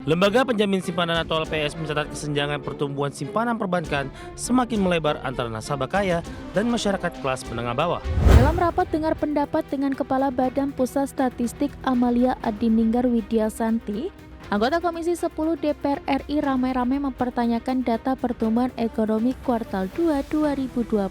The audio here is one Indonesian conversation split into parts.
Lembaga Penjamin Simpanan atau LPS mencatat kesenjangan pertumbuhan simpanan perbankan semakin melebar antara nasabah kaya dan masyarakat kelas menengah bawah. Dalam rapat dengar pendapat dengan Kepala Badan Pusat Statistik Amalia Adininggar Widyasanti, anggota Komisi 10 DPR RI ramai-ramai mempertanyakan data pertumbuhan ekonomi kuartal 2 2025.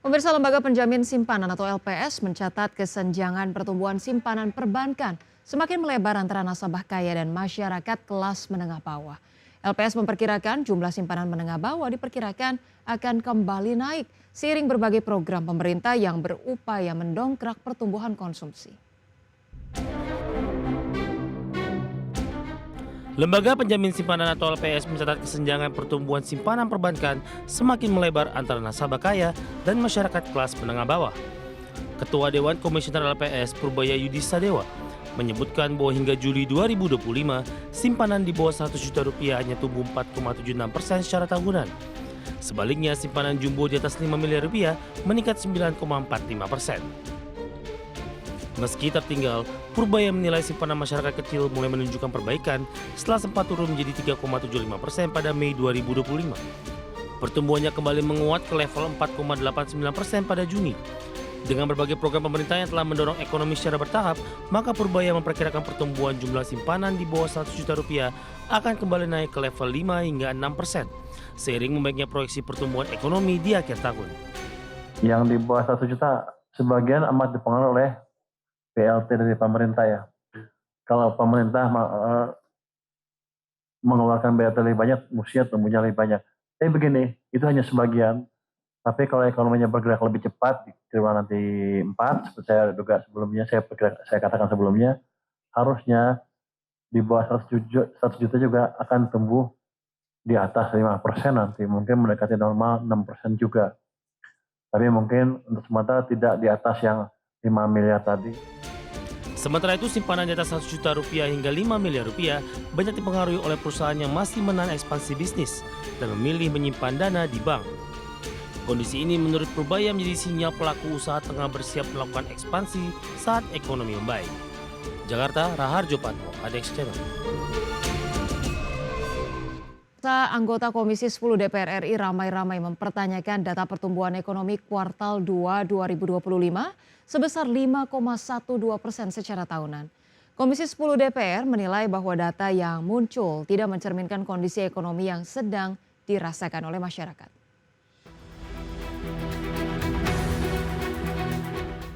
Pemirsa, Lembaga Penjamin Simpanan atau LPS mencatat kesenjangan pertumbuhan simpanan perbankan semakin melebar antara nasabah kaya dan masyarakat kelas menengah bawah. LPS memperkirakan jumlah simpanan menengah bawah diperkirakan akan kembali naik seiring berbagai program pemerintah yang berupaya mendongkrak pertumbuhan konsumsi. Lembaga Penjamin Simpanan atau LPS mencatat kesenjangan pertumbuhan simpanan perbankan semakin melebar antara nasabah kaya dan masyarakat kelas menengah bawah. Ketua Dewan Komisioner LPS Purbaya Yudhistha Dewa menyebutkan bahwa hingga Juli 2025, simpanan di bawah 100 juta rupiah hanya tumbuh 4,76% secara tahunan. Sebaliknya, simpanan jumbo di atas 5 miliar rupiah meningkat 9,45%. Meski tertinggal, Purbaya menilai simpanan masyarakat kecil mulai menunjukkan perbaikan setelah sempat turun menjadi 3,75% pada Mei 2025. Pertumbuhannya kembali menguat ke level 4,89% pada Juni. Dengan berbagai program pemerintah yang telah mendorong ekonomi secara bertahap, maka Purbaya memperkirakan pertumbuhan jumlah simpanan di bawah 100 juta rupiah akan kembali naik ke level 5 hingga 6%, seiring membaiknya proyeksi pertumbuhan ekonomi di akhir tahun. Yang di bawah 1 juta sebagian amat dipengaruhi oleh BLT dari pemerintah ya. Kalau pemerintah mengeluarkan BLT lebih banyak, mestinya tumbuhnya lebih banyak. Tapi begini, itu hanya sebagian. Tapi kalau ekonominya bergerak lebih cepat, di triwulan nanti 4, seperti saya duga sebelumnya, saya katakan sebelumnya, harusnya di bawah 100 juta juga akan tumbuh di atas 5% nanti. Mungkin mendekati normal 6% juga. Tapi mungkin untuk sementara tidak di atas yang 5 miliar tadi. Sementara itu, simpanan di atas 100 juta rupiah hingga 5 miliar rupiah banyak dipengaruhi oleh perusahaan yang masih menahan ekspansi bisnis dan memilih menyimpan dana di bank. Kondisi ini menurut Purbaya menjadi sinyal pelaku usaha tengah bersiap melakukan ekspansi saat ekonomi membaik. Jakarta, Raharjo Patmo, ADX Channel. Anggota Komisi 10 DPR RI ramai-ramai mempertanyakan data pertumbuhan ekonomi kuartal 2 2025 sebesar 5,12% secara tahunan. Komisi 10 DPR menilai bahwa data yang muncul tidak mencerminkan kondisi ekonomi yang sedang dirasakan oleh masyarakat.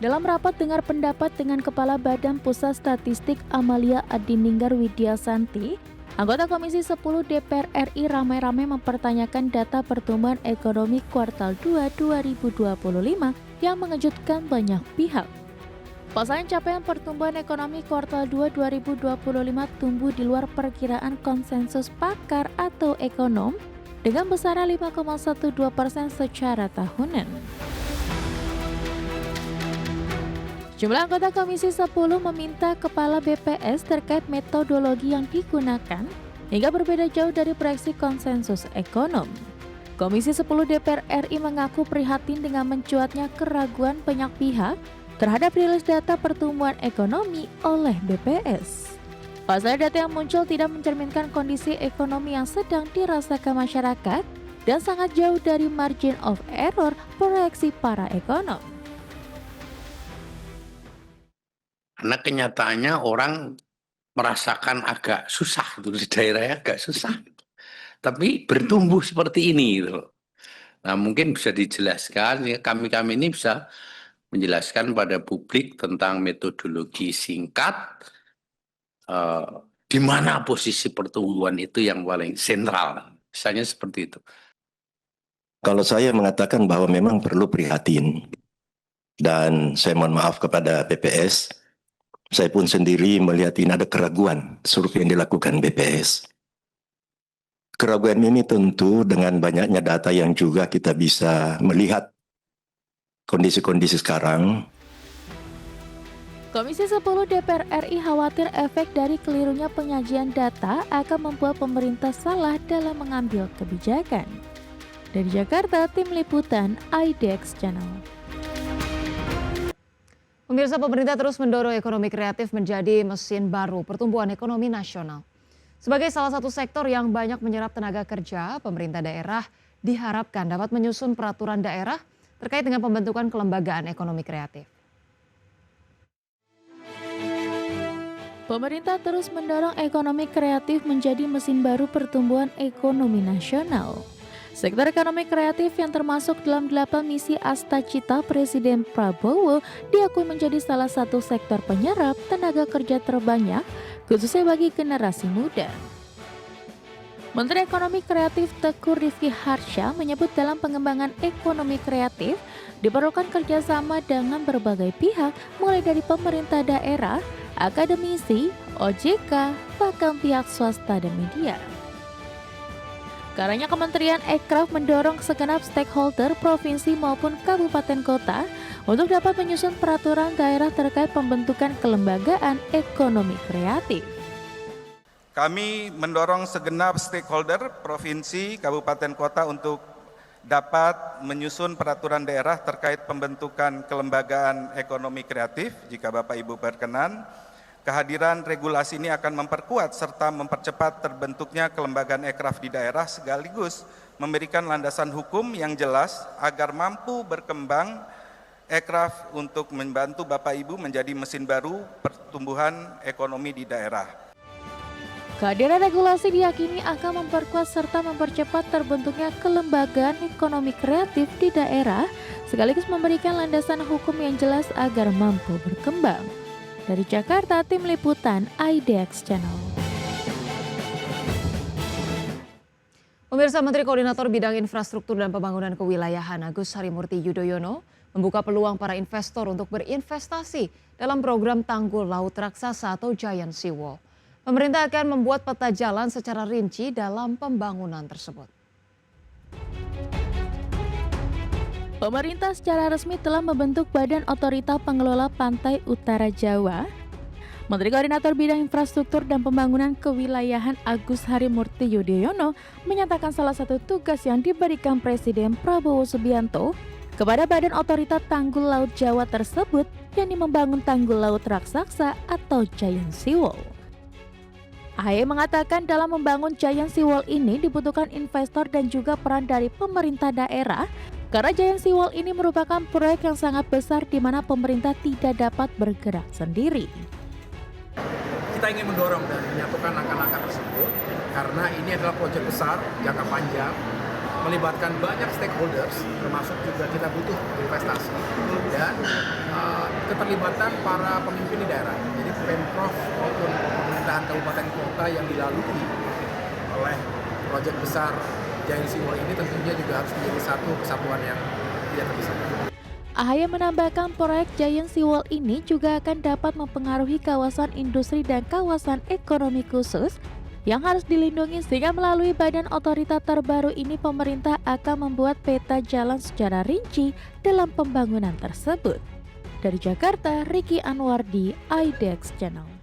Dalam rapat dengar pendapat dengan Kepala Badan Pusat Statistik Amalia Adininggar Widyasanti, anggota Komisi 10 DPR RI ramai-ramai mempertanyakan data pertumbuhan ekonomi kuartal 2 2025 yang mengejutkan banyak pihak. Pasalnya capaian pertumbuhan ekonomi kuartal 2 2025 tumbuh di luar perkiraan konsensus pakar atau ekonom dengan besaran 5,12% secara tahunan. Jumlah anggota Komisi 10 meminta Kepala BPS terkait metodologi yang digunakan hingga berbeda jauh dari proyeksi konsensus ekonom. Komisi 10 DPR RI mengaku prihatin dengan mencuatnya keraguan banyak pihak terhadap rilis data pertumbuhan ekonomi oleh BPS. Pasalnya data yang muncul tidak mencerminkan kondisi ekonomi yang sedang dirasakan masyarakat dan sangat jauh dari margin of error proyeksi para ekonom. Karena kenyataannya orang merasakan agak susah gitu, di daerahnya agak susah. Tapi bertumbuh seperti ini gitu. Nah, mungkin bisa dijelaskan ya, kami ini bisa menjelaskan pada publik tentang metodologi singkat di mana posisi pertumbuhan itu yang paling sentral. Misalnya seperti itu. Kalau saya mengatakan bahwa memang perlu prihatin dan saya mohon maaf kepada BPS. Saya pun sendiri melihat ini ada keraguan survei yang dilakukan BPS. Keraguan ini tentu dengan banyaknya data yang juga kita bisa melihat kondisi-kondisi sekarang. Komisi 10 DPR RI khawatir efek dari kelirunya penyajian data akan membuat pemerintah salah dalam mengambil kebijakan. Dari Jakarta, Tim Liputan IDX Channel. Pemirsa, pemerintah terus mendorong ekonomi kreatif menjadi mesin baru pertumbuhan ekonomi nasional. Sebagai salah satu sektor yang banyak menyerap tenaga kerja, pemerintah daerah diharapkan dapat menyusun peraturan daerah terkait dengan pembentukan kelembagaan ekonomi kreatif. Pemerintah terus mendorong ekonomi kreatif menjadi mesin baru pertumbuhan ekonomi nasional. Sektor ekonomi kreatif yang termasuk dalam 8 misi Astacita Presiden Prabowo diakui menjadi salah satu sektor penyerap tenaga kerja terbanyak, khususnya bagi generasi muda. Menteri Ekonomi Kreatif Teuku Rizky Harsha menyebut dalam pengembangan ekonomi kreatif diperlukan kerjasama dengan berbagai pihak, mulai dari pemerintah daerah, akademisi, OJK, bahkan pihak swasta dan media. Karena Kementerian Ekraf mendorong segenap stakeholder provinsi maupun kabupaten kota untuk dapat menyusun peraturan daerah terkait pembentukan kelembagaan ekonomi kreatif. Kami mendorong segenap stakeholder provinsi, kabupaten kota untuk dapat menyusun peraturan daerah terkait pembentukan kelembagaan ekonomi kreatif jika Bapak Ibu berkenan. Kehadiran regulasi ini akan memperkuat serta mempercepat terbentuknya kelembagaan ekraf di daerah sekaligus memberikan landasan hukum yang jelas agar mampu berkembang ekraf untuk membantu Bapak Ibu menjadi mesin baru pertumbuhan ekonomi di daerah. Kehadiran regulasi diyakini akan memperkuat serta mempercepat terbentuknya kelembagaan ekonomi kreatif di daerah sekaligus memberikan landasan hukum yang jelas agar mampu berkembang. Dari Jakarta, Tim Liputan IDX Channel. Pemirsa, Menteri Koordinator Bidang Infrastruktur dan Pembangunan Kewilayahan Agus Harimurti Yudhoyono membuka peluang para investor untuk berinvestasi dalam program Tanggul Laut Raksasa atau Giant Seawall. Pemerintah akan membuat peta jalan secara rinci dalam pembangunan tersebut. Pemerintah secara resmi telah membentuk Badan Otorita Pengelola Pantai Utara Jawa. Menteri Koordinator Bidang Infrastruktur dan Pembangunan Kewilayahan Agus Harimurti Yudhoyono menyatakan salah satu tugas yang diberikan Presiden Prabowo Subianto kepada Badan Otorita Tanggul Laut Jawa tersebut, yakni membangun tanggul laut raksasa atau Giant Seawall. AHY mengatakan dalam membangun Giant Seawall ini dibutuhkan investor dan juga peran dari pemerintah daerah, karena Giant Seawall ini merupakan proyek yang sangat besar di mana pemerintah tidak dapat bergerak sendiri. Kita ingin mendorong dan menyatukan langkah-langkah tersebut karena ini adalah proyek besar, jangka panjang, melibatkan banyak stakeholders, termasuk juga kita butuh investasi dan keterlibatan para pemimpin di daerah. Jadi Pemprov maupun pemerintahan kabupaten kota yang dilalui oleh proyek besar Giant Seawall ini tentunya juga harus menjadi satu kesatuan yang tidak terpisahkan. AHY menambahkan proyek Giant Seawall ini juga akan dapat mempengaruhi kawasan industri dan kawasan ekonomi khusus yang harus dilindungi, sehingga melalui badan otorita terbaru ini pemerintah akan membuat peta jalan secara rinci dalam pembangunan tersebut. Dari Jakarta, Ricky Anwardi, IDX Channel.